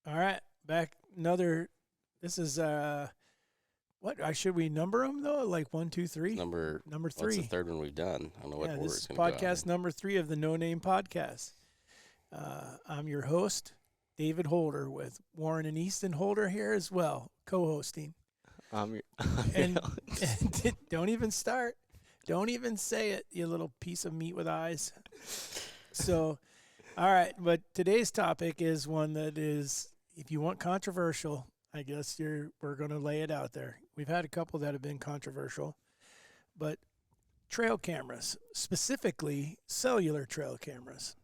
All right, back another. This is what? Should we number them though? Like one, two, It's three. Number what's the three. third one we've done? I don't know what Yeah, order this it's is going to go out podcast in. number 3 of the No Name Podcast. I'm your host, David Holder, with Warren and Easton Holder here as well, co-hosting. I'm And, and don't even start. Don't even say it, you little piece of meat with eyes. So, all right, but today's topic is one that is, if you want controversial, I guess we're going to lay it out there. We've had a couple that have been controversial, but trail cameras, specifically cellular trail cameras.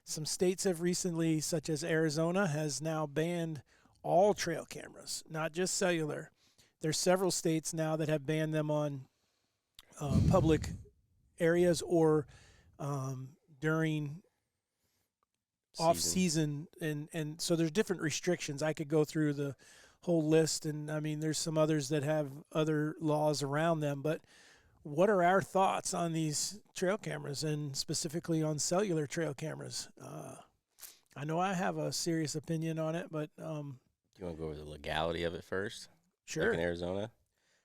Some states have recently, such as Arizona, has now banned all trail cameras, not just cellular. There's several states now that have banned them on public areas or during off season, and so there's different restrictions. I could go through the whole list, and I mean there's some others that have other laws around them, but what are our thoughts on these trail cameras, and specifically on cellular trail cameras? I know I have a serious opinion on it, but Do you want to go over the legality of it first? sure. Like in Arizona?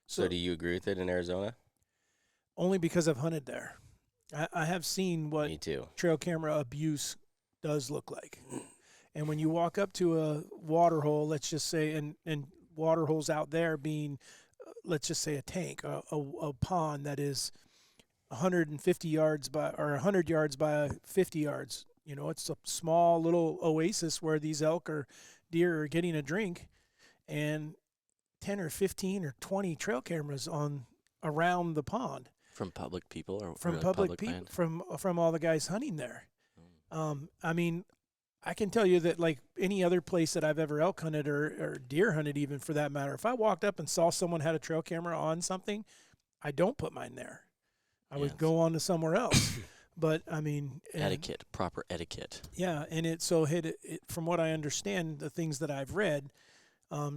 So do you agree with it in Arizona? Only because I've hunted there. I have seen what Me too. trail camera abuse does look like. And when you walk up to a water hole, let's just say, and water holes out there being, let's just say a tank, a pond that is 150 yards by, or 100 yards by 50 yards. You know, it's a small little oasis where these elk or deer are getting a drink, and 10 or 15 or 20 trail cameras on around the pond. from public people or From like public people, land? from all the guys hunting there. I mean, I can tell you that like any other place that I've ever elk hunted or deer hunted, even for that matter, if I walked up and saw someone had a trail camera on something, I don't put mine there. I would Yes. go on to somewhere else. But I mean, Etiquette, proper etiquette. yeah, and from what I understand, the things that I've read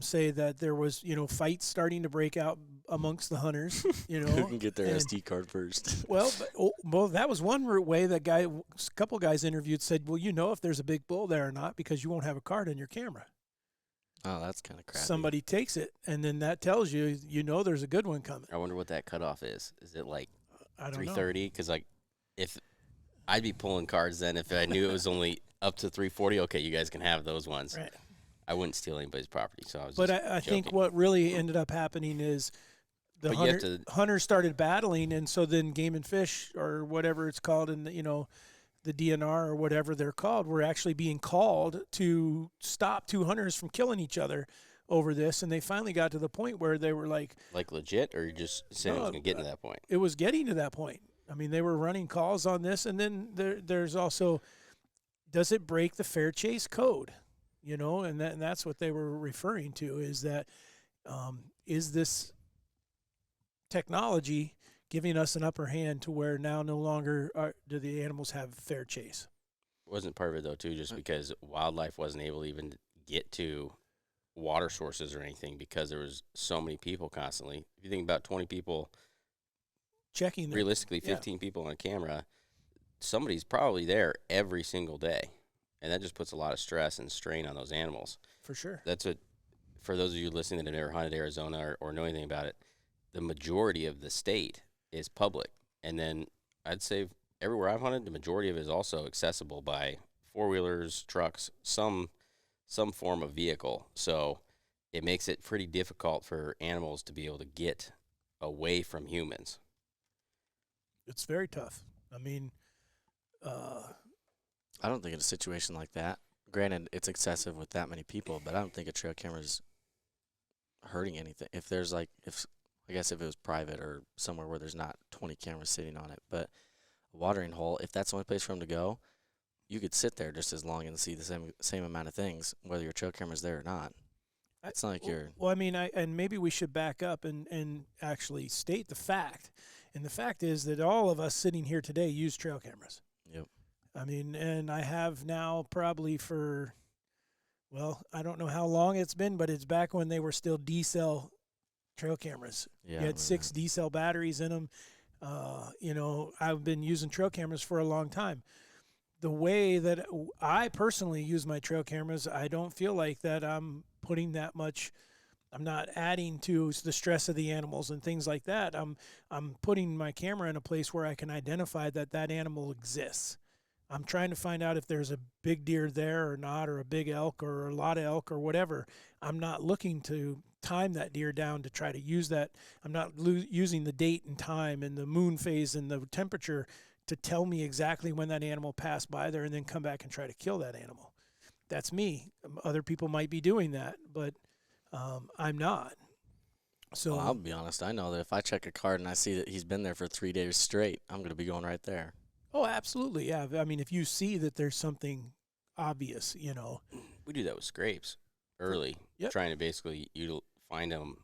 say that there was, fights starting to break out amongst the hunters, Who can get their and- SD card first? Well, that was one way that a couple guys interviewed said, well, if there's a big bull there or not because you won't have a card in your camera. Oh, that's kind of crappy. Somebody takes it, and then that tells you, there's a good one coming. I wonder what that cutoff is. Is it like I don't know. 330? Because like, if I'd be pulling cards then if I knew it was only up to 340. Okay, you guys can have those ones. Right. I wouldn't steal anybody's property, so I was. But just I think joking. what really ended up happening is the But you have hunters started battling, and so then Game and Fish or whatever it's called, and the DNR or whatever they're called, were actually being called to stop two hunters from killing each other over this, and they finally got to the point where they were like legit, or you're just saying it was going to get to that point? it was getting to that point. I mean, they were running calls on this, and then there's also, does it break the fair chase code? And that's what they were referring to, is that is this technology giving us an upper hand to where now no longer do the animals have fair chase? Wasn't part of it though too, just because wildlife wasn't able to even get to water sources or anything because there was so many people constantly. If you think about 20 people, Checking them. realistically 15 people on a camera, somebody's probably there every single day, and that just puts a lot of stress and strain on those animals. For sure. That's what, for those of you listening that have never hunted Arizona or know anything about it, the majority of the state is public, and then I'd say everywhere I've hunted, the majority of it is also accessible by four-wheelers, trucks, some form of vehicle. So it makes it pretty difficult for animals to be able to get away from humans. It's very tough. I mean, I don't think in a situation like that, granted, it's excessive with that many people, but I don't think a trail camera's hurting anything. If there's I guess if it was private or somewhere where there's not 20 cameras sitting on it, but a watering hole, if that's the only place for them to go, you could sit there just as long and see the same amount of things, whether your trail camera's there or not. It's not like you're. Well, I mean, and maybe we should back up and actually state the fact. And the fact is that all of us sitting here today use trail cameras. Yep. I mean, and I have now probably for, well, I don't know how long it's been, but it's back when they were still D-cell trail cameras. Yeah. You had 6 D-cell batteries in them. I've been using trail cameras for a long time. the way that I personally use my trail cameras, I don't feel like that I'm putting that much. I'm not adding to the stress of the animals and things like that. I'm putting my camera in a place where I can identify that that animal exists. I'm trying to find out if there's a big deer there or not, or a big elk or a lot of elk or whatever. I'm not looking to time that deer down to try to use that. I'm not using the date and time and the moon phase and the temperature to tell me exactly when that animal passed by there and then come back and try to kill that animal. That's me. Other people might be doing that, but I'm not. So Well, I'll be honest. I know that if I check a card and I see that he's been there for 3 days straight, I'm going to be going right there. oh, absolutely, yeah. I mean, if you see that there's something obvious, you know. We do that with scrapes early, Yep. trying to basically find them.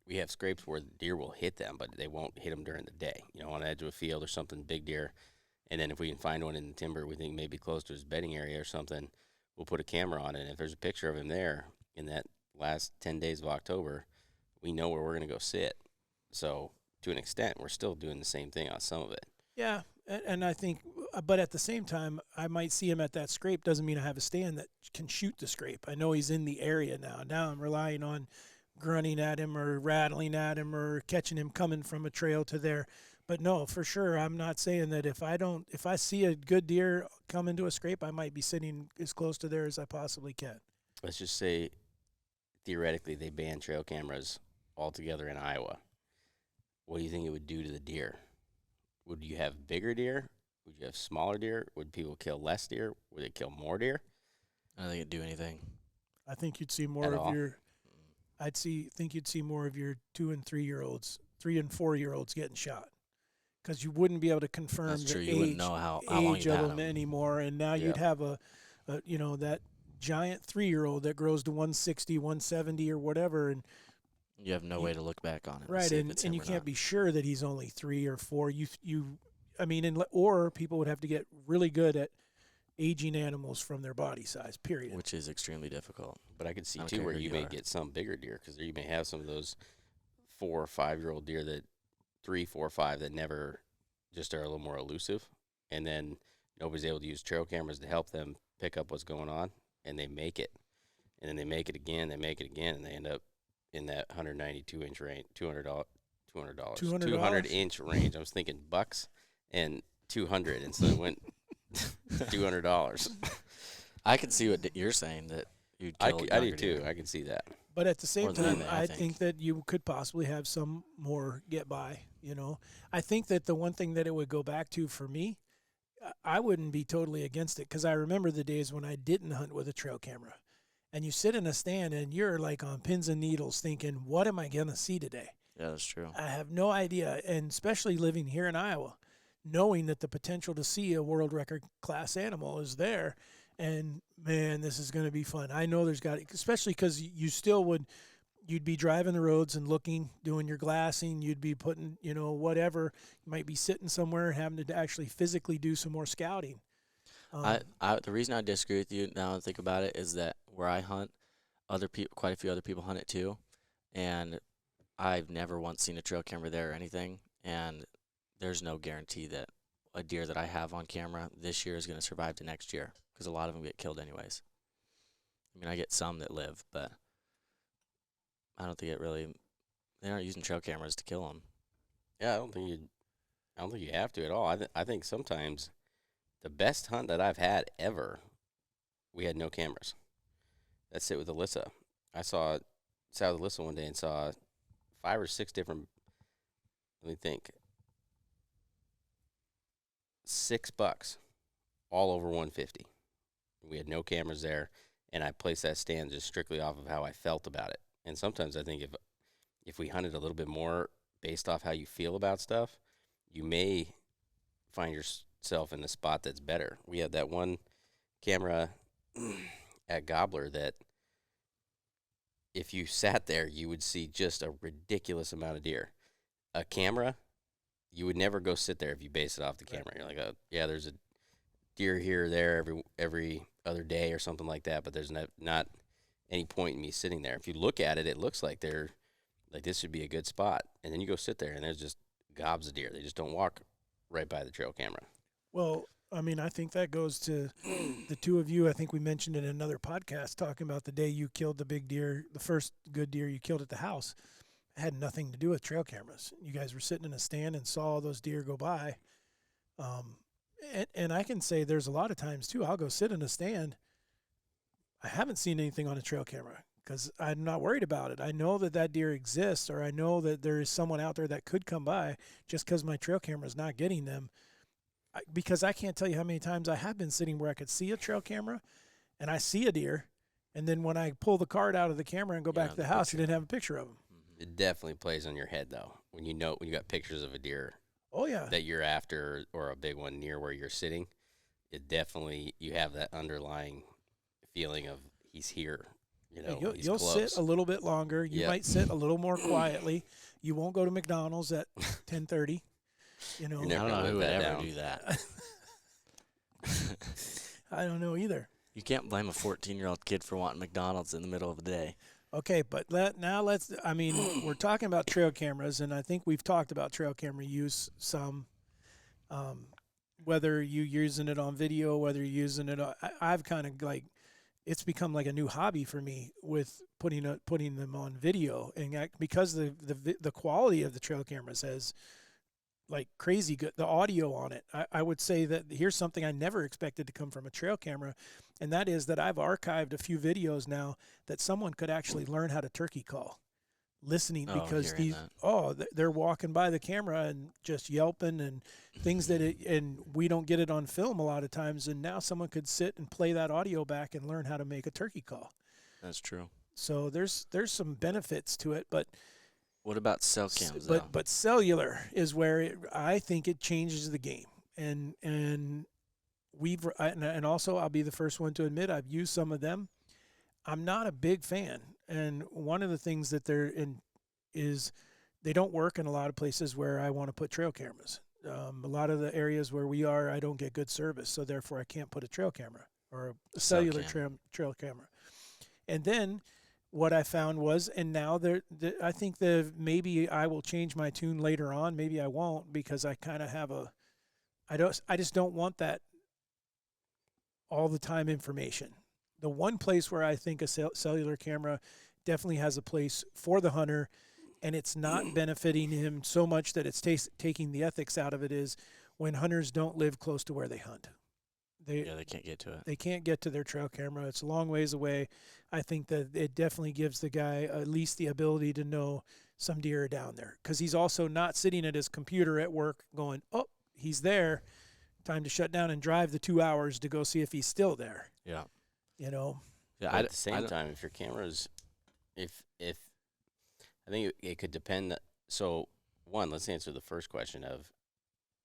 We have scrapes where the deer will hit them, but they won't hit them during the day. You know, on the edge of a field or something, big deer. And then if we can find one in the timber, we think maybe close to his bedding area or something, we'll put a camera on it. And if there's a picture of him there in that last 10 days of October, we know where we're going to go sit. So to an extent, we're still doing the same thing on some of it. Yeah, and I think, but at the same time, I might see him at that scrape. Doesn't mean I have a stand that can shoot the scrape. I know he's in the area now. Now I'm relying on grunting at him or rattling at him or catching him coming from a trail to there. But no, for sure, I'm not saying that if I see a good deer come into a scrape, I might be sitting as close to there as I possibly can. Let's just say, theoretically, they ban trail cameras altogether in Iowa. What do you think it would do to the deer? Would you have bigger deer? Would you have smaller deer? Would people kill less deer? Would they kill more deer? I don't think it'd do anything. I think you'd see more At of all? your. Think you'd see more of your 2 and 3 year olds, 3 and 4 year olds getting shot, because you wouldn't be able to confirm That's the true. You wouldn't age, know how long age you've of had them 'em. anymore, and now you'd Yep. have a that giant 3-year-old that grows to 160, 170 or whatever, and You have no way to look back on it. right, see if and, it's and him you or can't not. be sure that he's only 3 or 4. I mean, or people would have to get really good at aging animals from their body size. Period. Which is extremely difficult. But I could see, I don't too, care where who you you may are. get some bigger deer, because you may have some of those 4 or 5-year-old deer that 3, 4, 5 that never just are a little more elusive, and then nobody's able to use trail cameras to help them pick up what's going on, and they make it. And then they make it again, and they end up in that 192-inch range, $200, $200? 200-inch range. I was thinking bucks and 200, and so it went $200. I can see what you're saying, that you'd kill I do younger too. deer. I can see that. But at the same More than time, anything, I I think. think that you could possibly have some more get by, you know. I think that the one thing that it would go back to for me, I wouldn't be totally against it, because I remember the days when I didn't hunt with a trail camera. And you sit in a stand and you're like on pins and needles thinking, what am I going to see today? Yeah, that's true. I have no idea. And especially living here in Iowa, knowing that the potential to see a world record class animal is there. And man, this is going to be fun. I know there's especially because you still you'd be driving the roads and looking, doing your glassing. You'd be putting, whatever. You might be sitting somewhere having to actually physically do some more scouting. The reason I disagree with you now and think about it is that where I hunt, quite a few other people hunt it too, and I've never once seen a trail camera there or anything, and there's no guarantee that a deer that I have on camera this year is going to survive to next year, because a lot of them get killed anyways. I mean, I get some that live, but I don't think they aren't using trail cameras to kill them. Yeah, I don't think you have to at all. I think sometimes the best hunt that I've had ever, we had no cameras. That's it with Alyssa. I sat with Alyssa one day and saw 5 or 6 different, let me think, 6 bucks, all over 150. We had no cameras there, and I placed that stand just strictly off of how I felt about it. And sometimes I think if we hunted a little bit more based off how you feel about stuff, you may find yourself in a spot that's better. We had that one camera at Gobbler that if you sat there, you would see just a ridiculous amount of deer. A camera, you would never go sit there if you base it off the camera. You're like, oh, yeah, there's a deer here or there every other day or something like that, but there's not any point in me sitting there. If you look at it, it looks like this would be a good spot. And then you go sit there, and there's just gobs of deer. They just don't walk right by the trail camera. Well, I mean, I think that goes to the two of you. I think we mentioned in another podcast talking about the day you killed the big deer, the first good deer you killed at the house. It had nothing to do with trail cameras. You guys were sitting in a stand and saw all those deer go by. And I can say there's a lot of times, too, I'll go sit in a stand. I haven't seen anything on a trail camera because I'm not worried about it. I know that that deer exists, or I know that there is someone out there that could come by just because my trail camera is not getting them. Because I can't tell you how many times I have been sitting where I could see a trail camera and I see a deer, and then when I pull the card out of the camera and go back to the house, you didn't have a picture of him. It definitely plays on your head, though, when you got pictures of a deer. Oh, yeah. That you're after, or a big one near where you're sitting. It definitely, you have that underlying feeling of he's here. You'll sit a little bit longer. You might sit a little more quietly. You won't go to McDonald's at 10:30. I don't know who would ever do that. I don't know either. You can't blame a 14-year-old kid for wanting McDonald's in the middle of the day. Okay, but we're talking about trail cameras, and I think we've talked about trail camera use some, whether you're using it on video, whether you're using it, I've kind of it's become like a new hobby for me with putting them on video, and because the quality of the trail cameras has like crazy good, the audio on it. I would say that here's something I never expected to come from a trail camera, and that is that I've archived a few videos now that someone could actually learn how to turkey call, listening, because they're walking by the camera and just yelping and things and we don't get it on film a lot of times, and now someone could sit and play that audio back and learn how to make a turkey call. That's true. So there's some benefits to it, but what about cell cams? But cellular is where I think it changes the game, and also I'll be the first one to admit I've used some of them. I'm not a big fan, and one of the things that they're in is they don't work in a lot of places where I want to put trail cameras. A lot of the areas where we are, I don't get good service, so therefore I can't put a trail camera or a cellular trail camera. And then what I found was, and now I think maybe I will change my tune later on. Maybe I won't, because I kind of have I just don't want that all the time information. The one place where I think a cellular camera definitely has a place for the hunter, and it's not benefiting him so much that it's taking the ethics out of it, is when hunters don't live close to where they hunt. They can't get to it. They can't get to their trail camera. It's a long ways away. I think that it definitely gives the guy at least the ability to know some deer are down there, because he's also not sitting at his computer at work going, oh, he's there. Time to shut down and drive the 2 hours to go see if he's still there. Yeah. Yeah, but at the same time, if your camera's, if I think it could depend. So, one, let's answer the first question of,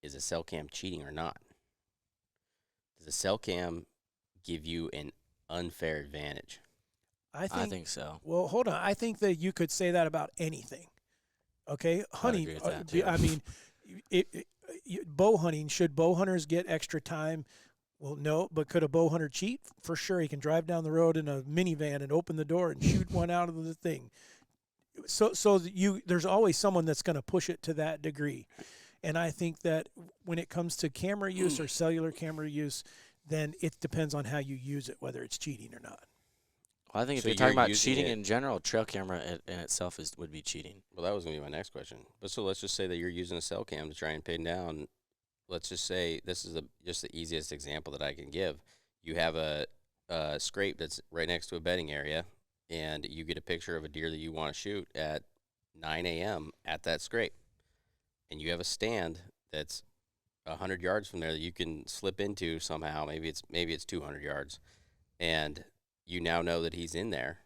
is a cell cam cheating or not? Does a cell cam give you an unfair advantage? I think so. Well, hold on. I think that you could say that about anything. Okay, hunting. I mean, bow hunting. Should bow hunters get extra time? Well, no. But could a bow hunter cheat? For sure, he can drive down the road in a minivan and open the door and shoot one out of the thing. So there's always someone that's going to push it to that degree. And I think that when it comes to camera use or cellular camera use, then it depends on how you use it, whether it's cheating or not. Well, I think if you're talking about cheating in general, trail camera in itself would be cheating. Well, that was going to be my next question. But so let's just say that you're using a cell cam to try and pin down. Let's just say this is just the easiest example that I can give. You have a scrape that's right next to a bedding area, and you get a picture of a deer that you want to shoot at 9 a.m. at that scrape. And you have a stand that's 100 yards from there that you can slip into somehow. Maybe it's 200 yards, and you now know that he's in there,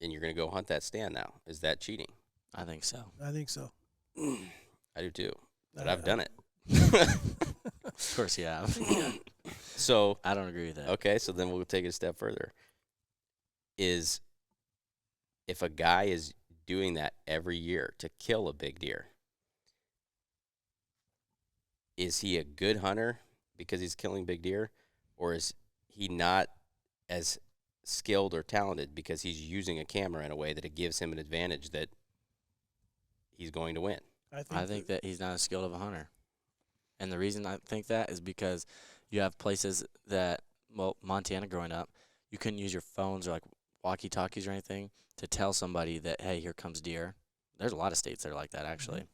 and you're going to go hunt that stand now. Is that cheating? I think so. I think so. I do too, but I've done it. Of course you have. So I don't agree with that. Okay, so then we'll take it a step further. Is if a guy is doing that every year to kill a big deer, is he a good hunter because he's killing big deer, or is he not as skilled or talented because he's using a camera in a way that it gives him an advantage that he's going to win? I think that he's not as skilled of a hunter. And the reason I think that is because you have places that, well, Montana growing up, you couldn't use your phones or like walkie-talkies or anything to tell somebody that, hey, here comes deer. There's a lot of states that are like that, actually.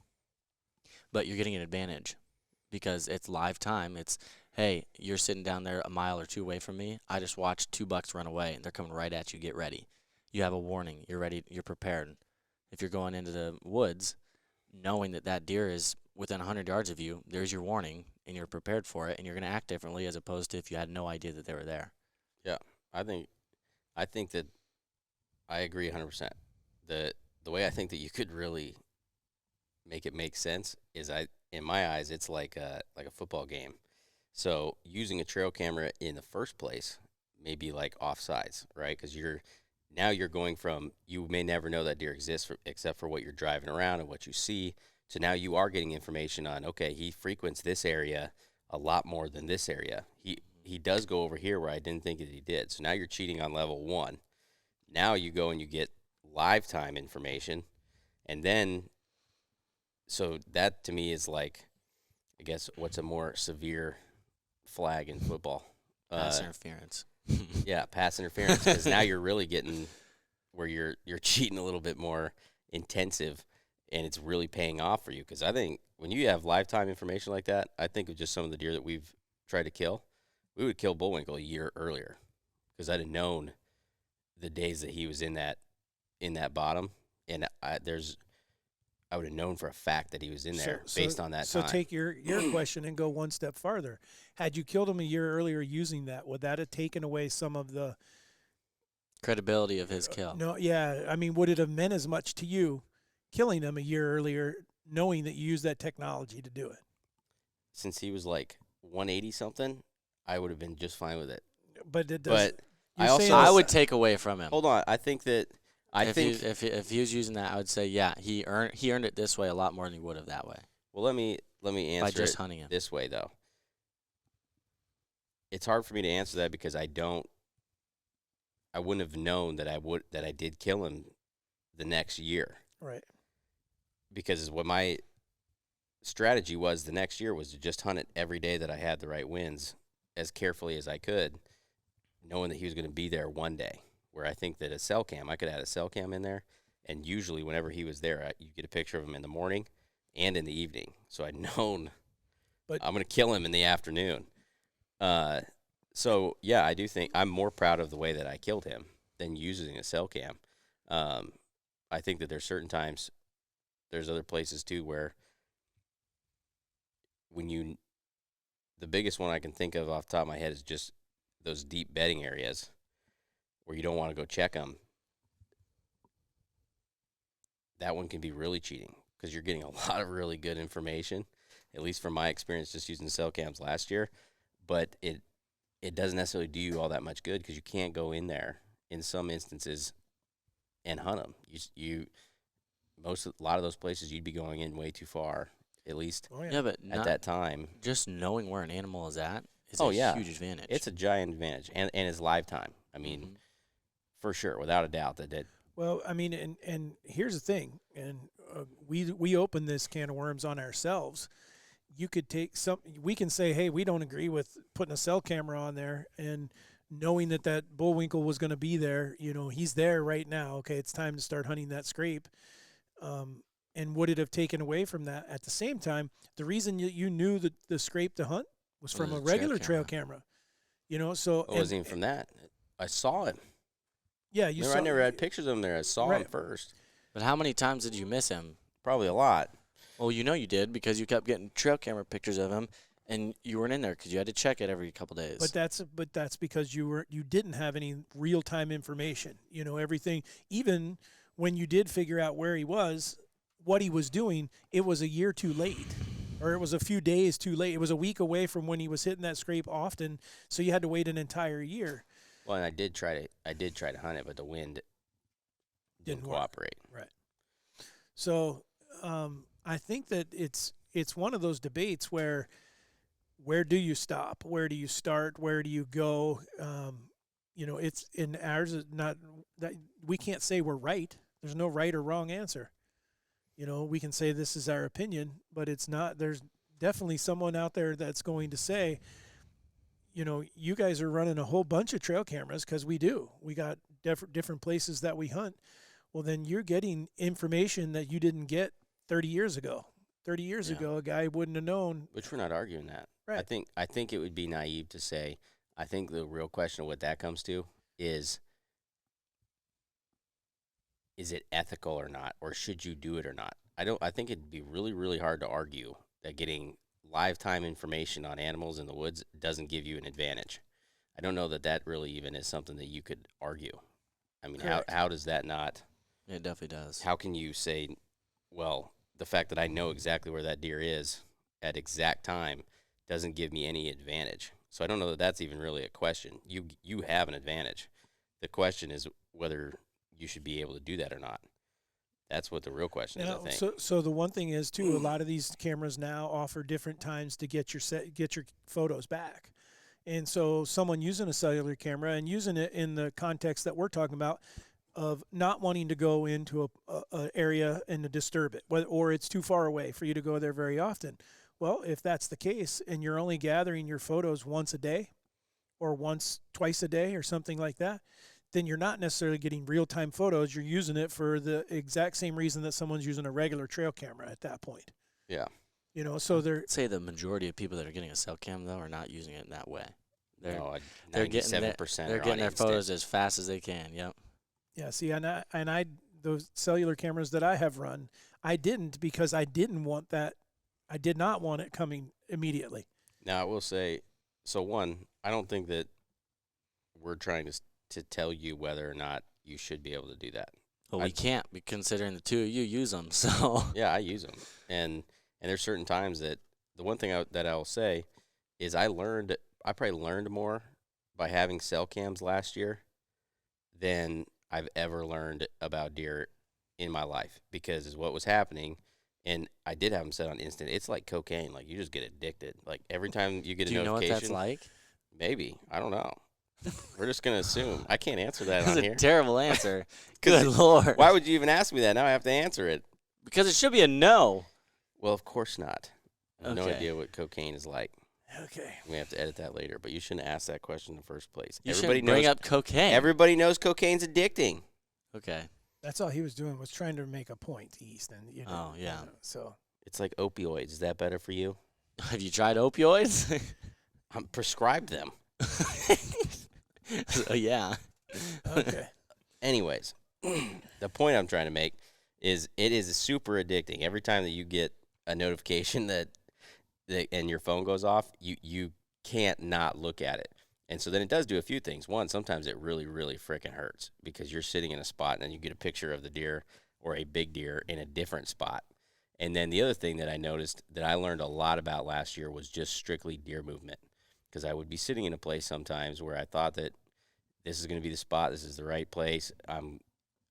But you're getting an advantage because it's live time. It's, hey, you're sitting down there a mile or two away from me. I just watched 2 bucks run away, and they're coming right at you. Get ready. You have a warning. You're ready. You're prepared. If you're going into the woods, knowing that that deer is within 100 yards of you, there's your warning, and you're prepared for it, and you're going to act differently as opposed to if you had no idea that they were there. Yeah, I think that I agree 100%. The way I think that you could really make it make sense is in my eyes, it's like a football game. So using a trail camera in the first place may be like offsides, right? Because you're going from, you may never know that deer exists except for what you're driving around and what you see. So now you are getting information on, okay, he frequents this area a lot more than this area. He does go over here where I didn't think that he did. So now you're cheating on level 1. Now you go and you get live time information, and then, so that to me is like, I guess, what's a more severe flag in football? Pass interference. Yeah, pass interference, because now you're really getting where you're cheating a little bit more intensive, and it's really paying off for you. Because I think when you have lifetime information like that, I think of just some of the deer that we've tried to kill. We would kill bullwinkle a year earlier because I'd have known the days that he was in that bottom, and I would have known for a fact that he was in there based on that time. So take your question and go one step farther. Had you killed him a year earlier using that, would that have taken away some of the credibility of his kill? No, yeah. I mean, would it have meant as much to you killing him a year earlier, knowing that you used that technology to do it? Since he was like 180 something, I would have been just fine with it. But it does. But I would take away from him. Hold on, I think that if he was using that, I would say he earned it this way a lot more than he would have that way. Well, let me answer by just hunting him this way though. It's hard for me to answer that because I wouldn't have known that I did kill him the next year. Right. Because what my strategy was the next year was to just hunt it every day that I had the right winds as carefully as I could, knowing that he was going to be there one day. Where I think that a cell cam, I could add a cell cam in there, and usually whenever he was there, you get a picture of him in the morning and in the evening. So I'd known I'm going to kill him in the afternoon. So, yeah, I do think I'm more proud of the way that I killed him than using a cell cam. I think that there's certain times, there's other places too where the biggest one I can think of off the top of my head is just those deep bedding areas where you don't want to go check them. That one can be really cheating because you're getting a lot of really good information, at least from my experience just using cell cams last year. But it doesn't necessarily do you all that much good because you can't go in there in some instances and hunt them. A lot of those places you'd be going in way too far, at least but at that time. Just knowing where an animal is at is a huge advantage. It's a giant advantage, and it's live time. I mean, for sure, without a doubt that. Well, I mean, and here's the thing, and we open this can of worms on ourselves. You could we can say, hey, we don't agree with putting a cell camera on there, and knowing that bullwinkle was going to be there, he's there right now. Okay, it's time to start hunting that scrape. And would it have taken away from that? At the same time, the reason you knew that the scrape to hunt was from a regular trail camera. So it wasn't even from that. I saw him. Yeah, I never had pictures of him there. I saw him first. But how many times did you miss him? Probably a lot. Well, you did because you kept getting trail camera pictures of him, and you weren't in there because you had to check it every couple days. But that's because you didn't have any real time information. Everything. Even when you did figure out where he was, what he was doing, it was a year too late, or it was a few days too late. It was a week away from when he was hitting that scrape often, so you had to wait an entire year. Well, and I did try to hunt it, but the wind didn't cooperate. Right. So I think that it's one of those debates where do you stop? Where do you start? Where do you go? It's in ours is not that we can't say we're right. There's no right or wrong answer. We can say this is our opinion, but it's not. definitely someone out there that's going to say, you guys are running a whole bunch of trail cameras, because we do. We got different places that we hunt. Well, then you're getting information that you didn't get 30 years ago. 30 years ago, a guy wouldn't have known. Which we're not arguing that. Right. I think it would be naive to say. I think the real question of what that comes to is it ethical or not, or should you do it or not? I think it'd be really, really hard to argue that getting live time information on animals in the woods doesn't give you an advantage. I don't know that really even is something that you could argue. I mean, how does that not? It definitely does. How can you say, well, the fact that I know exactly where that deer is at exact time doesn't give me any advantage? So I don't know that that's even really a question. You have an advantage. The question is whether you should be able to do that or not. That's what the real question is, I think. So the one thing is, too, a lot of these cameras now offer different times to get your photos back. And so someone using a cellular camera and using it in the context that we're talking about, of not wanting to go into a area and to disturb it, or it's too far away for you to go there very often. Well, if that's the case, and you're only gathering your photos once a day or twice a day or something like that, then you're not necessarily getting real-time photos. You're using it for the exact same reason that someone's using a regular trail camera at that point. Yeah. So they're... I'd say the majority of people that are getting a cell cam, though, are not using it in that way. They're getting 97%. They're getting their photos as fast as they can. Yep. Yeah. See, and those cellular cameras that I have run, I didn't, because I didn't want that. I did not want it coming immediately. Now I will say, so one, I don't think that we're trying to tell you whether or not you should be able to do that. Well, we can't, considering the two of you use them. So yeah, I use them, and there's certain times that the one thing that I'll say is I probably learned more by having cell cams last year than I've ever learned about deer in my life, because what was happening, and I did have them set on instant. It's like cocaine. Like, you just get addicted. Like, every time you get a notification. Do you know what that's like? Maybe. I don't know. We're just going to assume. I can't answer that That's on here. That's a terrible answer. Good Lord. Why would you even ask me that? Now I have to answer it. Because it should be a no. Well, of course not. I have no idea what cocaine is like. Okay. We have to edit that later, but you shouldn't ask that question in the first place. Everybody bring up cocaine. Everybody knows cocaine's addicting. Okay. That's all he was doing, was trying to make a point, Easton. Oh, yeah. So it's like opioids. Is that better for you? Have you tried opioids? I'm prescribed them. Yeah. Okay. Anyways, the point I'm trying to make is it is super addicting. Every time that you get a notification that and your phone goes off, you can't not look at it. And so then it does do a few things. One, sometimes it really, really freaking hurts, because you're sitting in a spot and then you get a picture of the deer or a big deer in a different spot. And then the other thing that I noticed that I learned a lot about last year was just strictly deer movement, because I would be sitting in a place sometimes where I thought that this is going to be the spot, this is the right place, I'm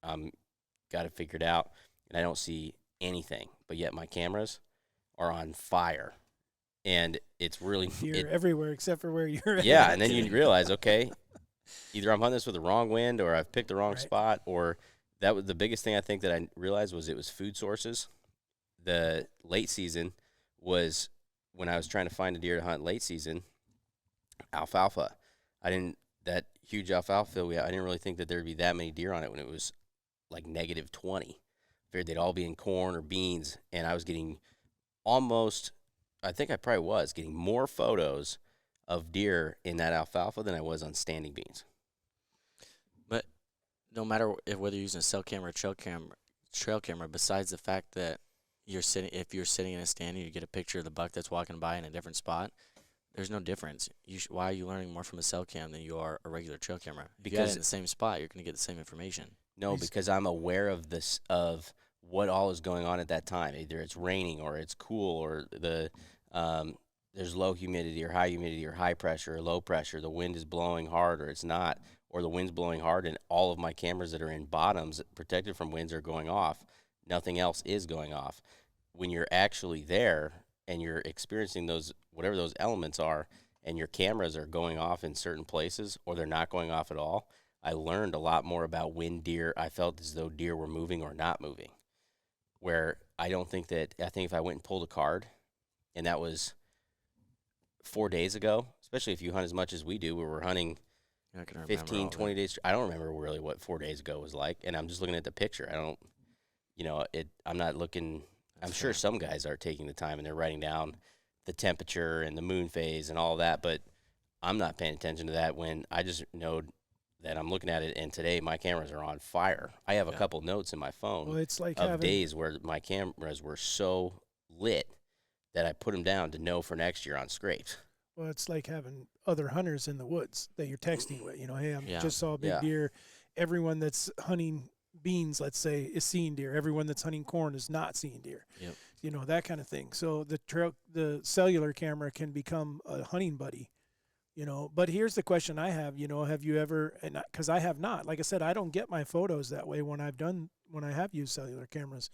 got it figured out, and I don't see anything. But yet my cameras are on fire. And it's really you're everywhere except for where you're at. Yeah, and then you realize, okay, either I'm hunting this with the wrong wind, or I've picked the wrong spot, or that was the biggest thing I think that I realized was it was food sources. The late season was when I was trying to find a deer to hunt late season, alfalfa. That huge alfalfa field I didn't really think that there'd be that many deer on it when it was like -20. I figured they'd all be in corn or beans, and I was getting I think I probably was getting more photos of deer in that alfalfa than I was on standing beans. But no matter whether you're using a cell camera or trail camera, besides the fact that if you're sitting in a stand and you get a picture of the buck that's walking by in a different spot, there's no difference. Why are you learning more from a cell cam than you are a regular trail camera? If you got it in the same spot, you're going to get the same information. No, because I'm aware of what all is going on at that time. Either it's raining or it's cool, or there's low humidity or high humidity or high pressure or low pressure. The wind is blowing hard or it's not, or the wind's blowing hard and all of my cameras that are in bottoms protected from winds are going off. Nothing else is going off. When you're actually there and you're experiencing whatever those elements are, and your cameras are going off in certain places or they're not going off at all, I learned a lot more about when I felt as though deer were moving or not moving. Where I think if I went and pulled a card and that was 4 days ago. Especially if you hunt as much as we do, where we're hunting You're not gonna remember 15, all 20 that. days. I don't remember really what 4 days ago was like, and I'm just looking at the picture. I don't, I'm not looking. I'm That's sure fair. some guys are taking the time and they're writing down the temperature and the moon phase and all that, but I'm not paying attention to that when I just know that I'm looking at it, and today my cameras are on fire. I have a Yeah. couple notes in my phone Well, it's like of having days where my cameras were so lit that I put them down to know for next year on scrapes. well, it's like having other hunters in the woods that you're texting with. You know, hey, I Yeah. just saw a big Yeah. deer. Everyone that's hunting beans, let's say, is seeing deer. Everyone that's hunting corn is not seeing deer. Yep. You know, that kind of thing. So the cellular camera can become a hunting buddy. You know, but here's the question I have. You know, have you ever? And because I have not. Like I said, I don't get my photos that way when I have used cellular cameras.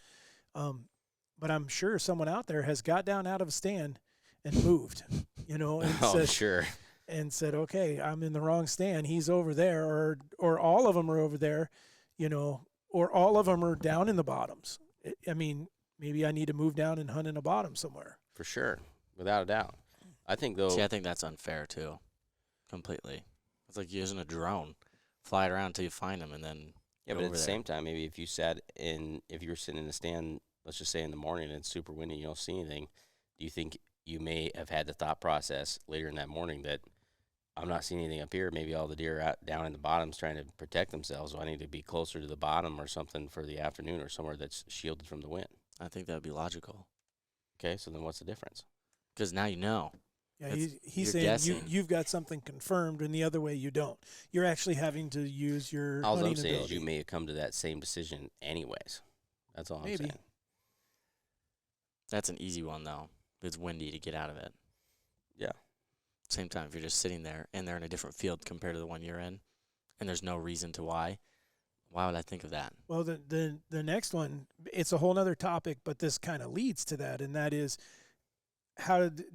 But I'm sure someone out there has got down out of a stand and moved. You know, and Oh, said, sure. and said, okay, I'm in the wrong stand. He's over there, or all of them are over there, you know, or all of them are down in the bottoms. I mean, maybe I need to move down and hunt in a bottom somewhere. For sure, without a doubt. I think, though, See, I think that's unfair too. Completely. It's like using a drone, fly it around until you find them, and then yeah, go but at over the there. same time, maybe if you were sitting in the stand, let's just say in the morning and it's super windy, you don't see anything, do you think you may have had the thought process later in that morning that I'm not seeing anything up here, maybe all the deer are out down in the bottoms trying to protect themselves, so I need to be closer to the bottom or something for the afternoon or somewhere that's shielded from the wind? I think that would be logical. Okay, so then what's the difference? Because now you know. Yeah, That's- he's you're saying guessing. you've got something confirmed, and the other way you don't. You're actually having to use your All I'm hunting saying is ability. you may have come to that same decision anyways. That's all I'm Maybe. saying. That's an easy one though. It's windy to get out of it. Yeah. Same time, if you're just sitting there and they're in a different field compared to the one you're in, and there's no reason to why would I think of that? Well, the next one, it's a whole other topic, but this kind of leads to that, and that is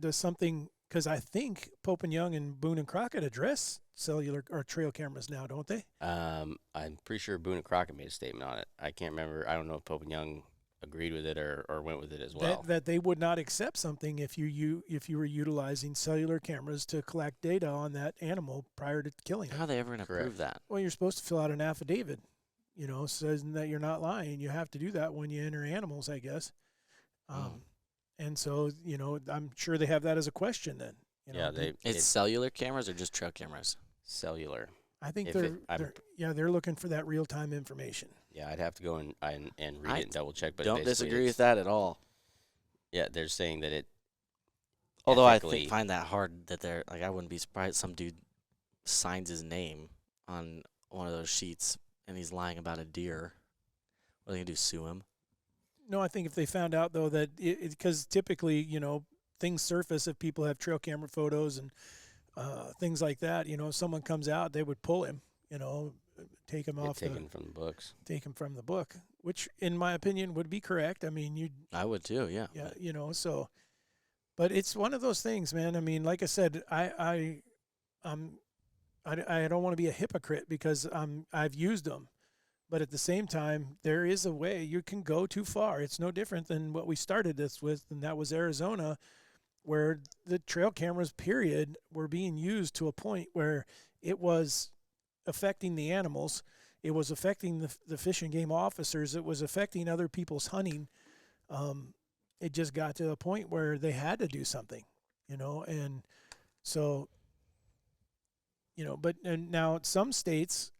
does something, because I think Pope and Young and Boone and Crockett address cellular or trail cameras now, don't they? I'm pretty sure Boone and Crockett made a statement on it. I can't remember. I don't know if Pope and Young agreed with it or went with it as well. That they would not accept something if you were utilizing cellular cameras to collect data on that animal prior to killing it. How are they ever going to Correct. prove that? Well, you're supposed to fill out an affidavit, you know, says that you're not lying. You have to do that when you enter animals, I guess. And so, you know, I'm sure they have that as a question then. You know, Yeah, It's it's cellular cameras or just trail cameras? cellular. I think if they're looking for that real time information. Yeah, I'd have to go and read I it and double check. But Don't basically disagree it's- with that at all. Yeah, they're saying that it. Although I ethically- find that hard that they're like, I wouldn't be surprised some dude signs his name on one of those sheets and he's lying about a deer. What are they gonna do? Sue him? No, I think if they found out though that because typically, you know, things surface if people have trail camera photos and things like that. You know, if someone comes out, they would pull him. You know, take him get off taken from the books. take him from the book, which in my opinion would be correct. I mean, you I would too. Yeah. yeah, but you know, so. But it's one of those things, man. I mean, like I said, I don't want to be a hypocrite because I've used them. But at the same time, there is a way you can go too far. It's no different than what we started this with, and that was Arizona, where the trail cameras, period, were being used to a point where it was affecting the animals. It was affecting the fish and game officers. It was affecting other people's hunting. It just got to a point where they had to do something, you know, and so, you know, and now some states,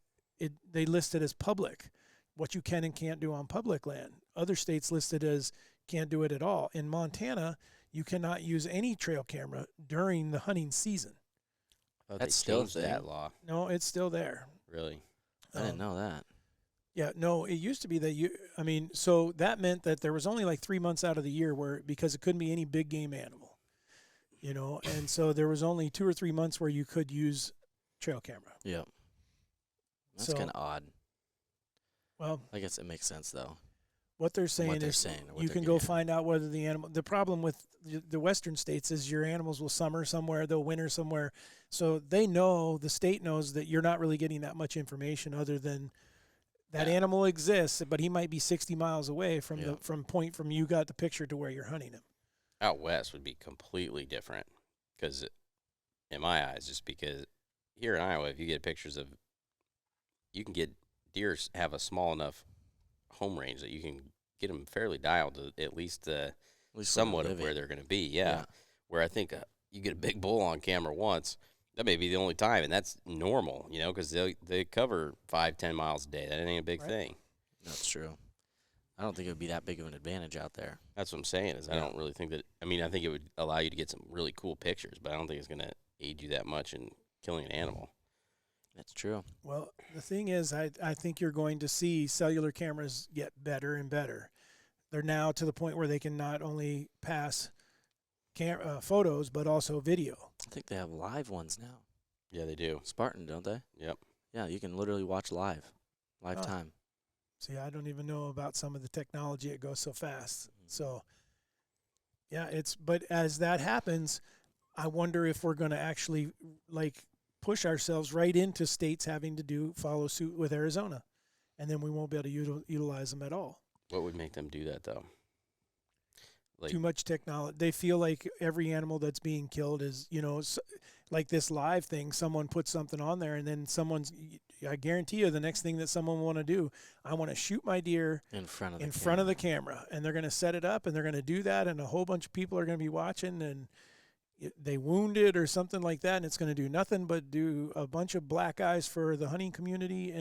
they list it as public, what you can and can't do on public land. Other states listed as can't do it at all. In Montana, you cannot use any trail camera during the hunting season. Oh, That's they still a changed that thing? law. No, it's still there. Really? I didn't Um, know that. Yeah, no, it used to be that so that meant that there was only like 3 months out of the year because it couldn't be any big game animal, you know, and so there was only 2 or 3 months where you could use trail camera. Yep. That's So- kind of odd. Well, I guess it makes sense though. what they're saying they're is saying or what you they're can getting go at. find out whether the problem with the western states is your animals will summer somewhere, they'll winter somewhere. So the state knows that you're not really getting that much information other than that Yeah. animal exists, but he might be 60 miles away from Yeah. from you got the picture to where you're hunting him. out west would be completely different, because in my eyes, just because here in Iowa, if you get pictures of, you can get deer have a small enough home range that you can get them fairly dialed to at least somewhat of where they're going to be. Yeah. Where I think you get a big bull on camera once, that may be the only time, and that's normal, because they cover 5-10 miles a day. That ain't a big thing. That's true. I don't think it would be that big of an advantage out there. That's what I'm saying. I don't really think that. I mean, I think it would allow you to get some really cool pictures, but I don't think it's going to aid you that much in killing an animal. That's true. Well, the thing is, I think you're going to see cellular cameras get better and better. They're now to the point where they can not only pass photos, but also video. I think they have live ones now. Yeah, they do. Spartan, don't they? Yep. Yeah, you can literally watch live time. See, I don't even know about some of the technology. It goes so fast. So, yeah, but as that happens, I wonder if we're going to actually push ourselves right into states having to follow suit with Arizona, and then we won't be able to utilize them at all. What would make them do that, though? Too much technology. They feel like every animal that's being killed is, like this live thing. Someone puts something on there, and then I guarantee you the next thing that someone will want to do, I want to shoot my deer in front of the camera, and they're going to set it up, and they're going to do that, and a whole bunch of people are going to be watching, and they wound it or something like that, and it's going to do nothing but do a bunch of black eyes for the hunting community.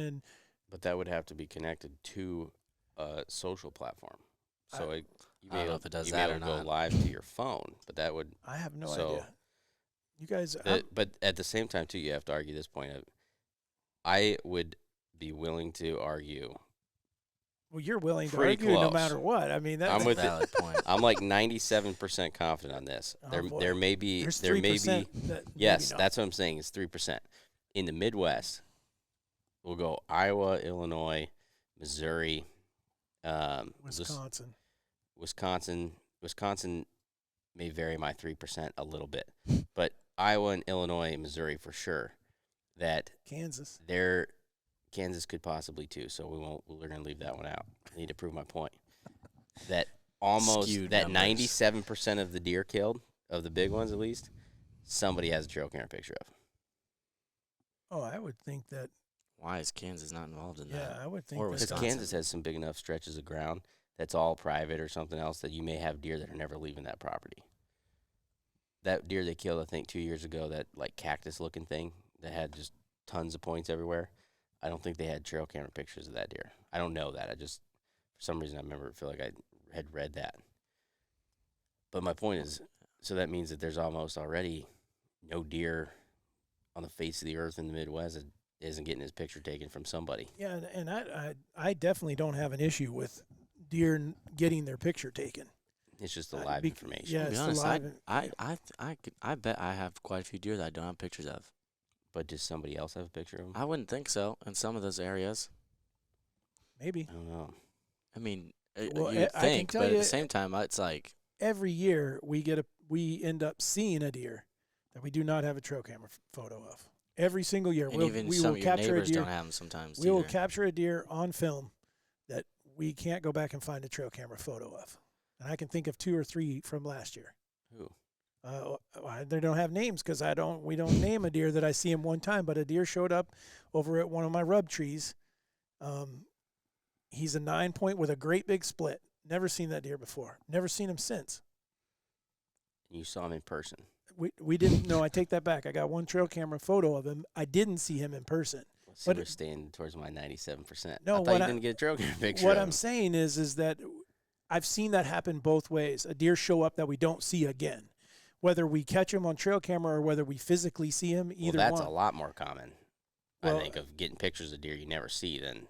But that would have to be connected to a social platform. So you may know if it does that or go not. live to your phone, but that would. I have no idea. You guys, but at the same time too, you have to argue this point. I would be willing to argue. Well, you're willing to Pretty argue no close. matter what. I mean, that's I'm with a valid point. I'm like 97% confident on this. Oh, there may be There's there may 3% be that yes, maybe that's what I'm saying. It's 3%. In the Midwest, we'll go Iowa, Illinois, Missouri, Wisconsin. Wisconsin may vary my 3% a little bit, but Iowa and Illinois, Missouri for sure. That Kansas. Kansas could possibly too. So we're gonna leave that one out. I need to prove my point. That almost Skewed that numbers. 97% of the deer killed, of the big ones at least, somebody has a trail camera picture of. Oh, I would think that. Why is Kansas not involved in that? Yeah, I would think Or that- Because Wisconsin. Kansas has some big enough stretches of ground that's all private or something else that you may have deer that are never leaving that property. That deer they killed, I think, 2 years ago, that like cactus-looking thing that had just tons of points everywhere. I don't think they had trail camera pictures of that deer. I don't know that. For some reason, I feel like I had read that. But my point is, so that means that there's almost already no deer on the face of the earth in the Midwest that isn't getting his picture taken from somebody. Yeah, and I definitely don't have an issue with deer getting their picture taken. It's just the live information. Yeah, To be it's honest, the live. I bet I have quite a few deer that I don't have pictures of. But does somebody else have a picture of them? I wouldn't think so in some of those areas. Maybe I don't know. I mean, Well, you'd I can think, tell but at you- the same time, it's like every year we end up seeing a deer that we do not have a trail camera photo of. Every single year, and we even will some of your capture a neighbors deer. don't have them sometimes. We will either. capture a deer on film that we can't go back and find a trail camera photo of. And I can think of 2 or 3 from last year. Who? They don't have names because we don't name a deer that I see him one time, but a deer showed up over at one of my rub trees. He's a 9-point with a great big split. Never seen that deer before. Never seen him since. You saw him in person. We didn't know. I take that back. I got one trail camera photo of him. I didn't see him in person. So But we're staying towards my 97%. No, I thought what you I- didn't get a trail camera picture. What of I'm him. saying is that I've seen that happen both ways. A deer show up that we don't see again. Whether we catch him on trail camera or whether we physically see him, either Well, that's one. a lot more common, Well, I think, of getting pictures of deer you never see than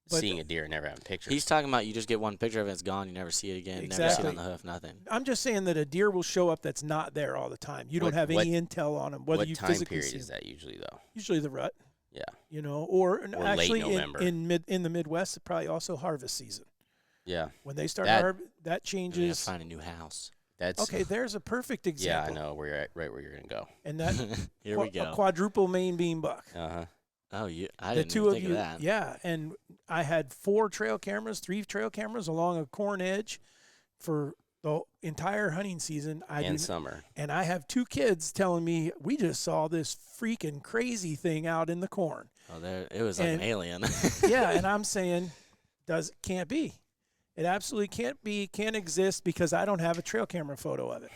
But- seeing a deer and never having pictures. He's talking about you just get one picture of it, it's gone, you never see it again, never see it Exactly. on the hoof, nothing. I'm just saying that a deer will show up that's not there all the time. You don't have any intel on him, whether what you time physically period see is him. that usually, though? Usually the rut, Yeah. or late actually November. in the Midwest, probably also harvest season. Yeah. When they start That- that You have to changes. find a new house. That's Okay, there's a perfect Yeah, example. I know where you're at, right where you're gonna go. And that Here we a go. quadruple main beam buck. Uh-huh. Oh, I The didn't two even of think you, of that. yeah. And I had 3 trail cameras along a corn edge for the entire hunting season. And summer. And I have 2 kids telling me we just saw this freaking crazy thing out in the corn. Oh, there it was like an alien. Yeah, and I'm saying, can't be. It absolutely can't be, can't exist because I don't have a trail camera photo of it.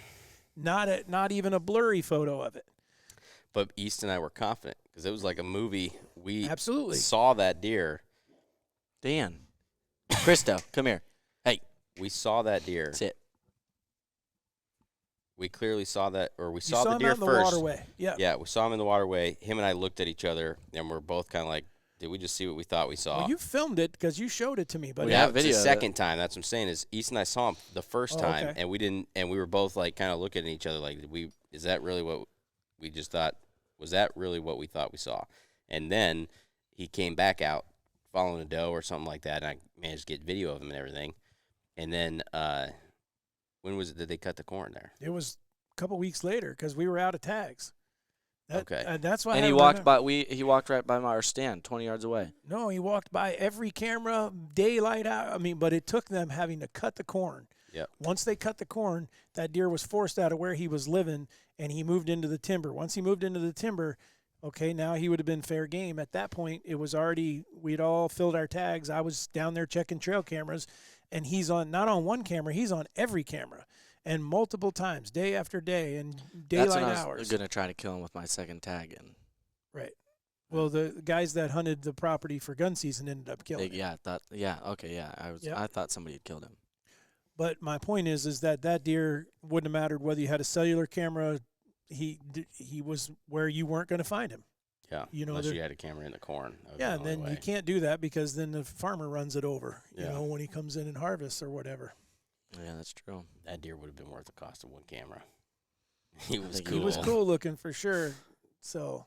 Not even a blurry photo of it. But East and I were confident because it was like a movie. We absolutely saw that deer. Dan, Christo, come here. Hey, we saw that deer. Sit. We clearly saw that, or we you saw the him deer out in first. The waterway. Yeah. Yeah, we saw him in the waterway. Him and I looked at each other, and we're both kind of like, "Did we just see what we thought we saw?" Well, you filmed it because you showed it to me, but We have it's video the of second time. That's what I'm saying. Is East and I saw him the first time, okay. and we didn't, and we were both like kind of looking at each other, like, is that really what we just thought? Was that really what we thought we saw? And then he came back out following a doe or something like that, and I managed to get video of him and everything. And then when was it that they cut the corn there? It was a couple weeks later because we were out of tags. Okay. That's why. And he walked right by our stand, 20 yards away. No, he walked by every camera, daylight out. I mean, but it took them having to cut the corn. Yep. Once they cut the corn, that deer was forced out of where he was living, and he moved into the timber. Once he moved into the timber, okay, now he would have been fair game. At that point, it was already, we'd all filled our tags. I was down there checking trail cameras, and he's on, not on one camera, he's on every camera, and multiple times, day after day, and daylight That's when I hours. was going to try to kill him with my second tag. And right. Well, the guys that hunted the property for gun season ended up killing him. I thought somebody had killed him. But my point is that deer wouldn't have mattered whether you had a cellular camera. He was where you weren't going to find him. Yeah, you know, unless you had a camera in the corn. Yeah, and then you can't do that because then the farmer runs it over, you Yeah. know, when he comes in and harvests or whatever. Yeah, that's true. That deer would have been worth the cost of one camera. He was cool. He was cool looking for sure. So,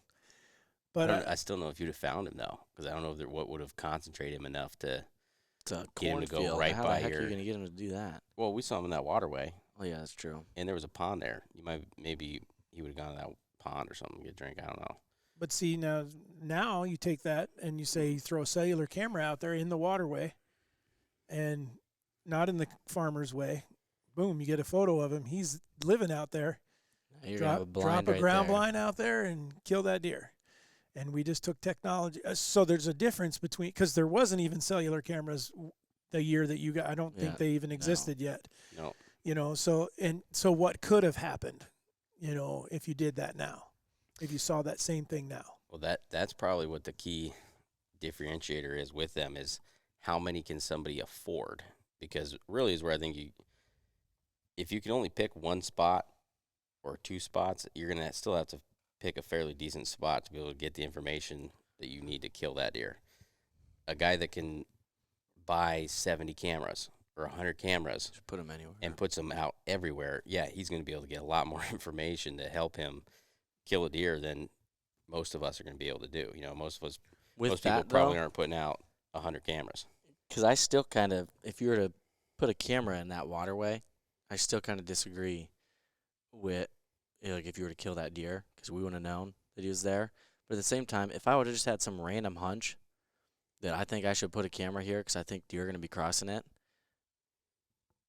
but I still don't know if you'd have found him though, because I don't know what would have concentrated him enough to It's a get him to go cornfield. right How by the heck here. are you going to get him to do that? Well, we saw him in that waterway, Oh, yeah, that's true. and there was a pond there. Maybe he would have gone to that pond or something to get a drink. I don't know. But see, now you take that and you say you throw a cellular camera out there in the waterway and not in the farmer's way. Boom, you get a photo of him. He's living out there. You're gonna have a blind Drop a right ground there. blind out there and kill that deer. And we just took technology. So there's a difference between, because there wasn't even cellular cameras the year that you got. I don't think Yeah, they even existed yet. No. You know, so what could have happened, you know, if you did that now, if you saw that same thing now? Well, that's probably what the key differentiator is with them is how many can somebody afford? Because really is where I think if you can only pick one spot or two spots, you're going to still have to pick a fairly decent spot to be able to get the information that you need to kill that deer. A guy that can buy 70 cameras or 100 cameras Just put him anywhere. and puts them out everywhere, yeah, he's going to be able to get a lot more information to help him kill a deer than most of us are going to be able to do. You know, most people probably aren't putting out 100 cameras. Because I still kind of, if you were to put a camera in that waterway, I still kind of disagree with, like, if you were to kill that deer, because we wouldn't have known that he was there. But at the same time, if I would have just had some random hunch that I think I should put a camera here because I think deer are going to be crossing it,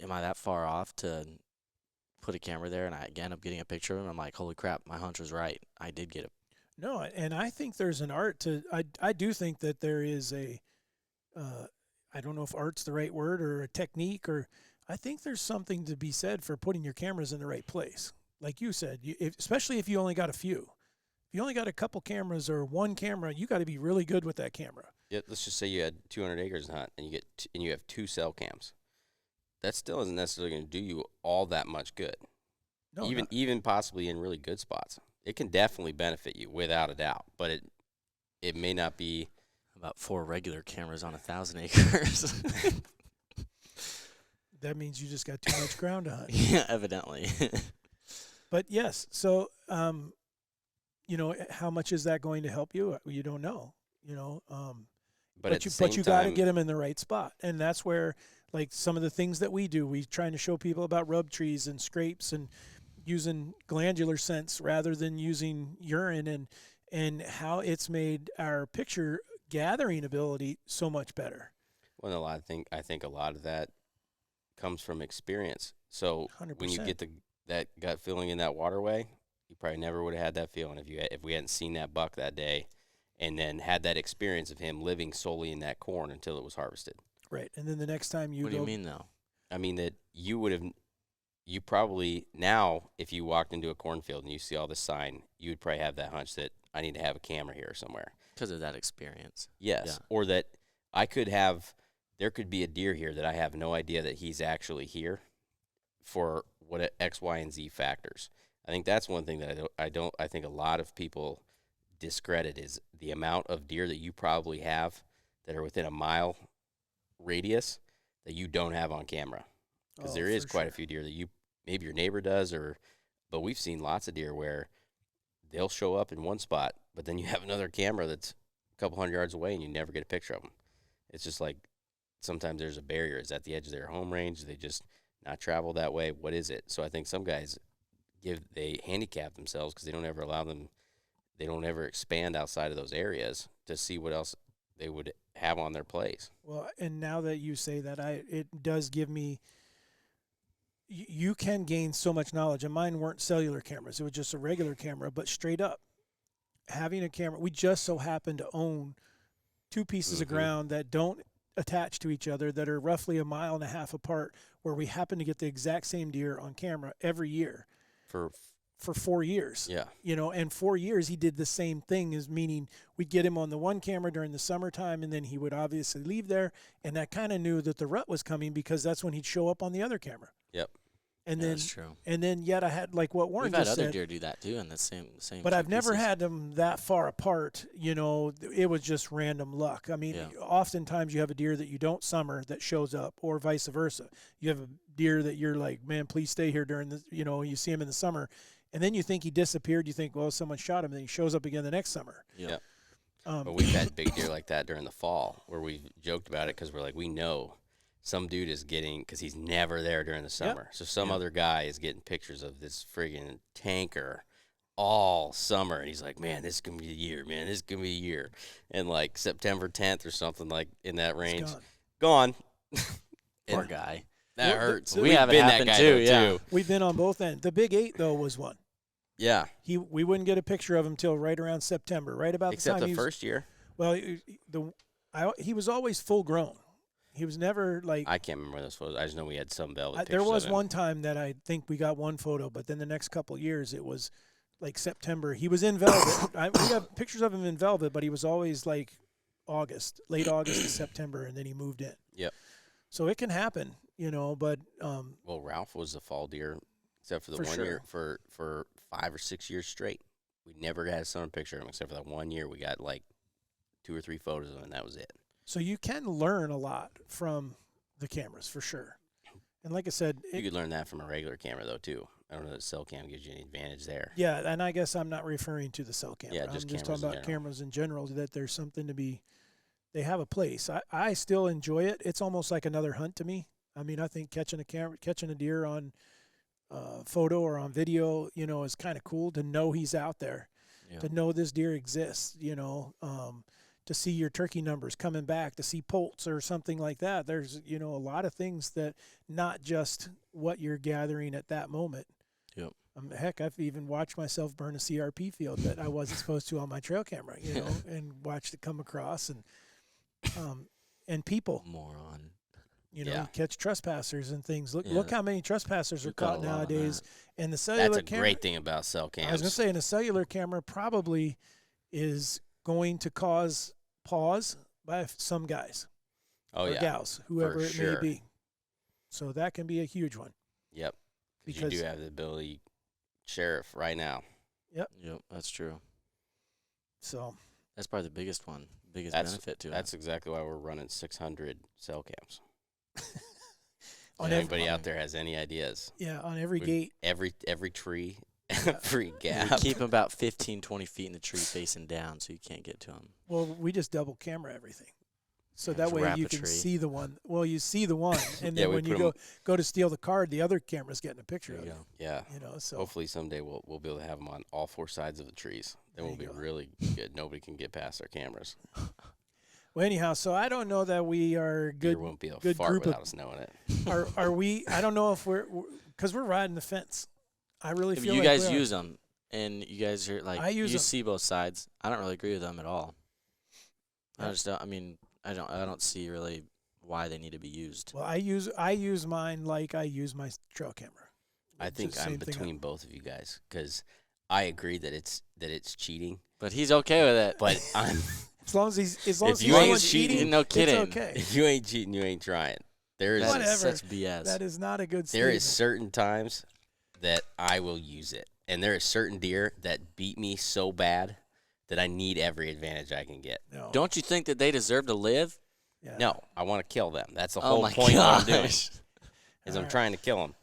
am I that far off to put a camera there and I end up getting a picture of him? I'm like, holy crap, my hunch was right. I did get it. No, and I think there's an art to, I do think that there is I don't know if art's the right word or a technique, or I think there's something to be said for putting your cameras in the right place. Like you said, especially if you only got a few. If you only got a couple cameras or one camera, you got to be really good with that camera. Yeah, let's just say you had 200 acres to hunt and you have 2 cell cams. That still isn't necessarily going to do you all that much good. No, even possibly in really good spots. It can definitely benefit you without a doubt, but it may not be About 4 regular cameras on 1,000 acres. that means you just got too much ground to hunt. Yeah, evidently. But yes, so you know, how much is that going to help you? You don't know, you know. but you got to get them in the right spot, and that's where, like, some of the things that we do, we trying to show people about rub trees and scrapes and using glandular scents rather than using urine, and how it's made our picture gathering ability so much better. Well, I think a lot of that comes from experience. So when you 100%. get that gut feeling in that waterway, you probably never would have had that feeling if we hadn't seen that buck that day, and then had that experience of him living solely in that corn until it was harvested. Right. And then the next time you What go, do you mean though? I mean that you probably now, if you walked into a cornfield and you see all this sign, you would probably have that hunch that I need to have a camera here somewhere. Because of that experience. Yes, Yeah. or that there could be a deer here that I have no idea that he's actually here for what X, Y, and Z factors. I think that's one thing that I think a lot of people discredit is the amount of deer that you probably have that are within a mile radius that you don't have on camera. Because there is quite a few deer that maybe your neighbor does, but we've seen lots of deer where they'll show up in one spot, but then you have another camera that's a couple hundred yards away and you never get a picture of them. It's just like sometimes there's a barrier. It's at the edge of their home range. They just not travel that way. What is it? So I think some guys they handicap themselves because they don't ever expand outside of those areas to see what else they would have on their plays. well, and now that you say that, it does give me. You can gain so much knowledge, and mine weren't cellular cameras. It was just a regular camera, but straight up, having a camera, we just so happen to own two pieces of ground that don't attach to each other, that are roughly 1.5 miles apart, where we happen to get the exact same deer on camera every year for 4 years. Yeah. And 4 years he did the same thing, as meaning we'd get him on the one camera during the summertime, and then he would obviously leave there, and I kind of knew that the rut was coming because that's when he'd show up on the other camera. Yep. And Yeah, then that's true. And then yet I had, like what Warren We've had just other said, deer do that too in the same. but two I've never pieces. had them that far apart. It was just random luck. I mean, Yeah. oftentimes you have a deer that you don't summer that shows up, or vice versa. You have a deer that you're like, man, please stay here during the, you see him in the summer, and then you think he disappeared. You think, well, someone shot him, and then he shows up again the next summer. Yeah. But we've had big deer like that during the fall where we've joked about it because we're like, we know some dude is getting, because he's never there during the summer. So some other guy is getting pictures of this friggin' tanker all summer. And he's like, man, this is going to be a year, man. This is going to be a year. And like September 10th or something like in that range, It's gone. Poor guy. That hurts. We We've have it been that happen guy too, though, yeah. too. We've been on both ends. The Big 8, though, was one. Yeah. We wouldn't get a picture of him till right around September, right about Except the time the first year. Well, he was always full grown. He was never like. I can't remember those photos. I just know we had some velvet pictures There was of him. one time that I think we got one photo, but then the next couple of years it was like September. He was in velvet. We have pictures of him in velvet, but he was always like late August to September, and then he moved in. Yep. So it can happen, but Well, Ralph was a fall deer, except for the For one sure. year for 5 or 6 years straight. We never got a summer picture of him, except for that 1 year. We got like 2 or 3 photos of him, and that was it. so you can learn a lot from the cameras for sure. And like I said, You could learn that from a regular camera, though, too. I don't know that cell cam gives you any advantage there. yeah, and I guess I'm not referring to the cell camera. Yeah, I'm just just cameras talking in about general. cameras in general, that there's something to be, they have a place. I still enjoy it. It's almost like another hunt to me. I mean, I think catching a deer on photo or on video, is kind of cool to know he's out there, Yeah. to know this deer exists, to see your turkey numbers coming back, to see poults or something like that. There's, a lot of things that, not just what you're gathering at that moment. Yep. Heck, I've even watched myself burn a CRP field that I wasn't supposed to on my trail camera, and watched it come across, and people, Moron. Yeah. catch trespassers and things. Look, Yeah, look how many trespassers are we've got caught a lot on nowadays. that. And the cellular That's a camera, great thing about cell cams. I was going to say, and a cellular camera probably is going to cause pause by some guys oh, or yeah. gals, whoever it sure. may be. So that can be a huge one. Yep. Because Because you do have the ability, sheriff, right now. Yep, that's true. so That's probably the biggest one, biggest That's- benefit to it. That's exactly why we're running 600 cell cams. on If every, anybody out there has any ideas, on every we- gate, every tree, every We gap. keep them about 15, 20 feet in the tree facing down so you can't get to them. well, we just double camera everything. So Yeah, that just way wrap you a can tree. see the one. Well, you see the one, and Yeah, then we when you put 'em- go to steal the card, the other camera's getting a picture There of you it. go. Yeah. So Hopefully someday we'll be able to have them on all 4 sides of the trees. Then There we'll be you go. really good. Nobody can get past our cameras. Well, anyhow, so I don't know that we are Deer good. won't be able to good fart group of- without us knowing it. Are we? I don't know if because we're riding the fence. I really If feel you like guys we are. use them, and you guys are like, I use you 'em. see both sides. I don't really agree with them at all. Yeah. I just don't. I mean, I don't see really why they need to be used. Well, I use mine like I use my trail camera. I It's think the I'm same thing. between both of you guys because I agree that it's cheating, But he's okay with it. but I'm As long as he's you the ain't one cheating, no kidding. It's okay. if you ain't cheating, you ain't trying. There is Whatever. Such BS. That is not a good there statement. is certain times that I will use it, and there is certain deer that beat me so bad that I need every advantage I can get. No. Don't you think that they deserve to live? Yeah. No, I want to kill them. That's the Oh whole my point of what I'm doing. gosh. Is All I'm right. trying to kill them.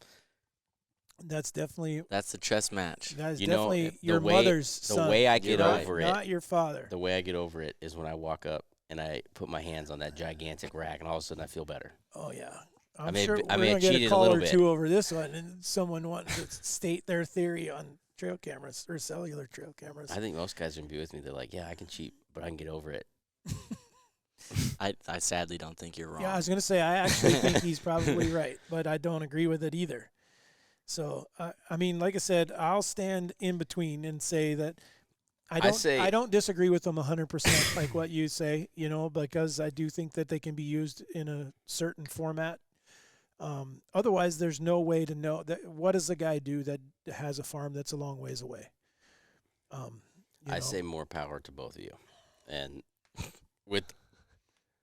That's definitely That's the chess match. that is You know, definitely the your way- mother's The son. way I You're get right. over it, Not your father. the way I get over it is when I walk up and I put my hands on that gigantic rack, and all of a sudden I feel better. Oh yeah. I I'm may sure have- I we're may gonna have get a cheated a call little or bit. two over this one, and someone wanting to state their theory on trail cameras or cellular trail cameras. I think most guys are gonna be with me. They're like, "Yeah, I can cheat, but I can get over it." I sadly don't think you're wrong. Yeah, I was gonna say I actually think he's probably right, but I don't agree with it either. So I mean, like I said, I'll stand in between and say that I don't disagree with them 100% like what you say, because I do think that they can be used in a certain format. Otherwise, there's no way to know that. What does a guy do that has a farm that's a long ways away? I say more power to both of you, and with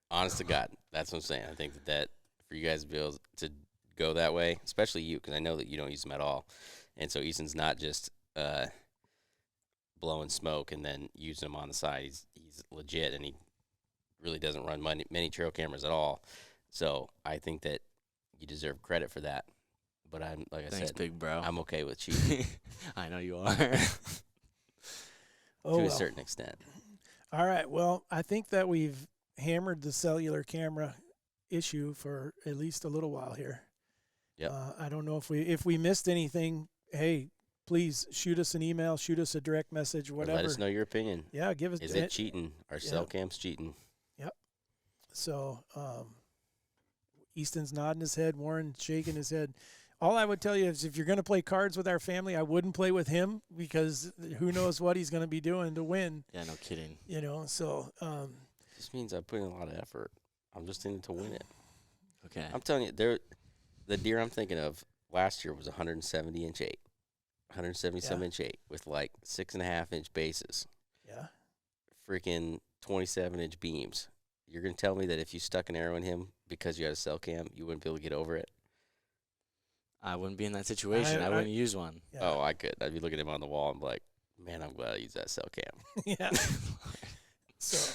honest to God, that's what I'm saying. I think that for you guys to be able to go that way, especially you, because I know that you don't use them at all, and so Easton's not just blowing smoke and then using them on the side. He's legit, and he really doesn't run many trail cameras at all. So I think that you deserve credit for that. But I'm like I Thanks, said, big bro. I'm okay with cheating I know you are. Oh, to a well. certain extent. All right. Well, I think that we've hammered the cellular camera issue for at least a little while here. Yep. I don't know if we missed anything. Hey, please shoot us an email, shoot us a direct message, Or whatever. let us know your opinion. Yeah, give us. Is it cheating? Are Yeah. cell cams cheating? So, Easton's nodding his head, Warren shaking his head. All I would tell you is if you're going to play cards with our family, I wouldn't play with him because who knows what he's going to be doing to win, Yeah, no kidding. So, This means I put in a lot of effort. I'm just in it to win it. Okay. I'm telling you, the deer I'm thinking of last year was 170 inch 8, 177 Yeah. inch 8 with like 6.5 inch bases, yeah. freaking 27 inch beams. You're gonna tell me that if you stuck an arrow in him because you had a cell cam, you wouldn't be able to get over it? I wouldn't be in that situation. I I- wouldn't use one. Yeah. Oh, I could. I'd be looking at him on the wall and be like, man, I'm glad I used that cell cam. Yeah. So,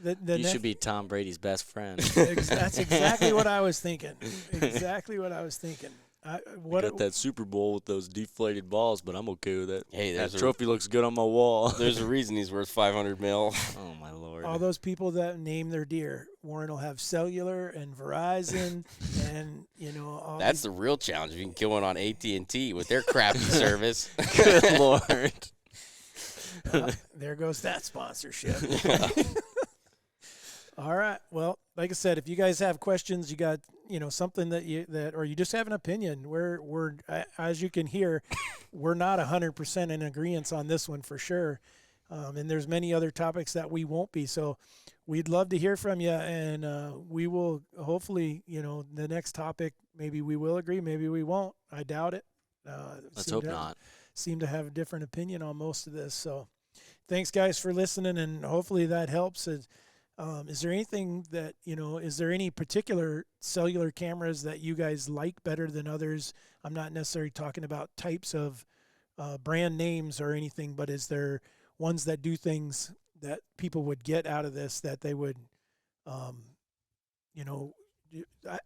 the You next, should be Tom Brady's best friend. That's exactly what I was thinking. Exactly what I was thinking. Got that Super Bowl with those deflated balls, but I'm okay with it. Hey, That there's trophy looks good on my wall. there's a reason he's worth 500 mil. Oh my lord. all those people that name their deer. Warren will have Cellular and Verizon, and all That's these, the real challenge. If you can kill one on AT&T with their crappy service. Good lord. there goes that sponsorship. All right. Well, like I said, if you guys have questions, you got something or you just have an opinion. We're as you can hear, we're not 100% in agreement on this one for sure. And there's many other topics that we won't be. So we'd love to hear from you, and we will hopefully, the next topic, maybe we will agree, maybe we won't. I doubt it. Let's hope not. Seem to have a different opinion on most of this. So thanks, guys, for listening, and hopefully that helps. Is there anything that, is there any particular cellular cameras that you guys like better than others? I'm not necessarily talking about types of brand names or anything, but is there ones that do things that people would get out of this that they would,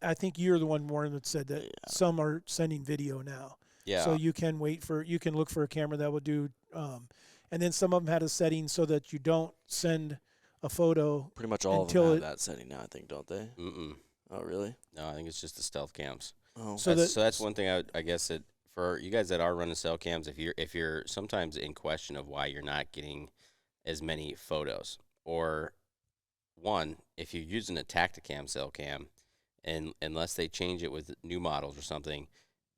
I think you're the one, Warren, that said that some are sending video now. Yeah. So you can look for a camera that will do, and then some of them had a setting so that you don't send a photo. Pretty much all of Until them have it- that setting now, I think, don't they? Mm-mm. Oh, really? No, I think it's just the stealth cams. Oh. So That's one thing I guess that for you guys that are running cell cams, if you're sometimes in question of why you're not getting as many photos, or one, if you're using a Tacticam cell cam, and unless they change it with new models or something,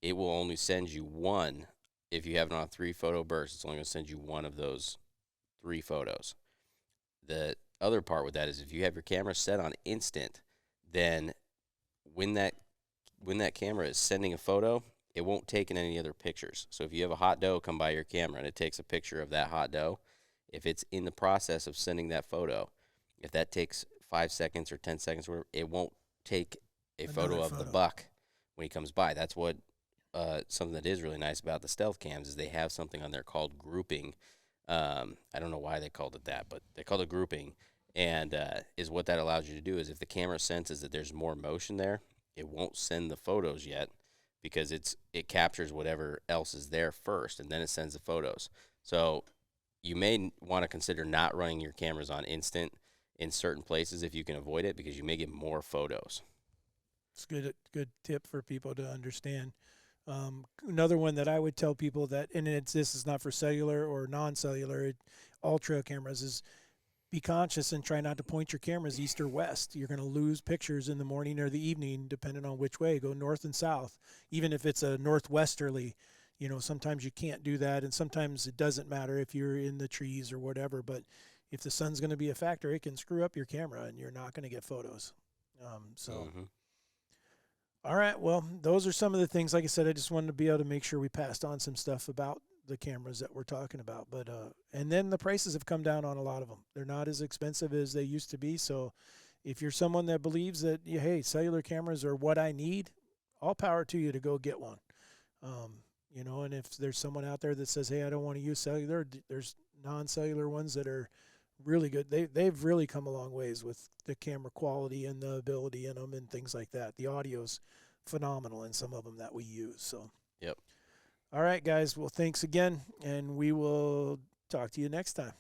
it will only send you one. If you have it on a 3-photo burst, it's only going to send you one of those 3 photos. The other part with that is if you have your camera set on instant, then when that camera is sending a photo, it won't take in any other pictures. So if you have a hot dough come by your camera and it takes a picture of that hot dough, if it's in the process of sending that photo, if that takes 5 seconds or 10 seconds, or whatever, it won't take a photo of the buck when he comes by. That's what something that is really nice about the stealth cams is they have something on there called grouping. I don't know why they called it that, but they called it grouping. And is what that allows you to do is if the camera senses that there's more motion there, it won't send the photos yet because it captures whatever else is there first, and then it sends the photos. So you may want to consider not running your cameras on instant in certain places if you can avoid it, because you may get more photos. It's good tip for people to understand. Another one that I would tell people that, and this is not for cellular or non-cellular, all trail cameras, is be conscious and try not to point your cameras east or west. You're going to lose pictures in the morning or the evening, depending on which way. Go north and south. Even if it's a northwesterly, sometimes you can't do that, and sometimes it doesn't matter if you're in the trees or whatever. But if the sun's going to be a factor, it can screw up your camera, and you're not going to get photos. All right, well, those are some of the things. Like I said, I just wanted to be able to make sure we passed on some stuff about the cameras that we're talking about. But and then the prices have come down on a lot of them. They're not as expensive as they used to be. So if you're someone that believes that, hey, cellular cameras are what I need, all power to you to go get one. And if there's someone out there that says, hey, I don't want to use cellular, there's non-cellular ones that are really good. They've really come a long ways with the camera quality and the ability in them and things like that. The audio's phenomenal in some of them that we use. So, yep. All right, guys. Well, thanks again, and we will talk to you next time.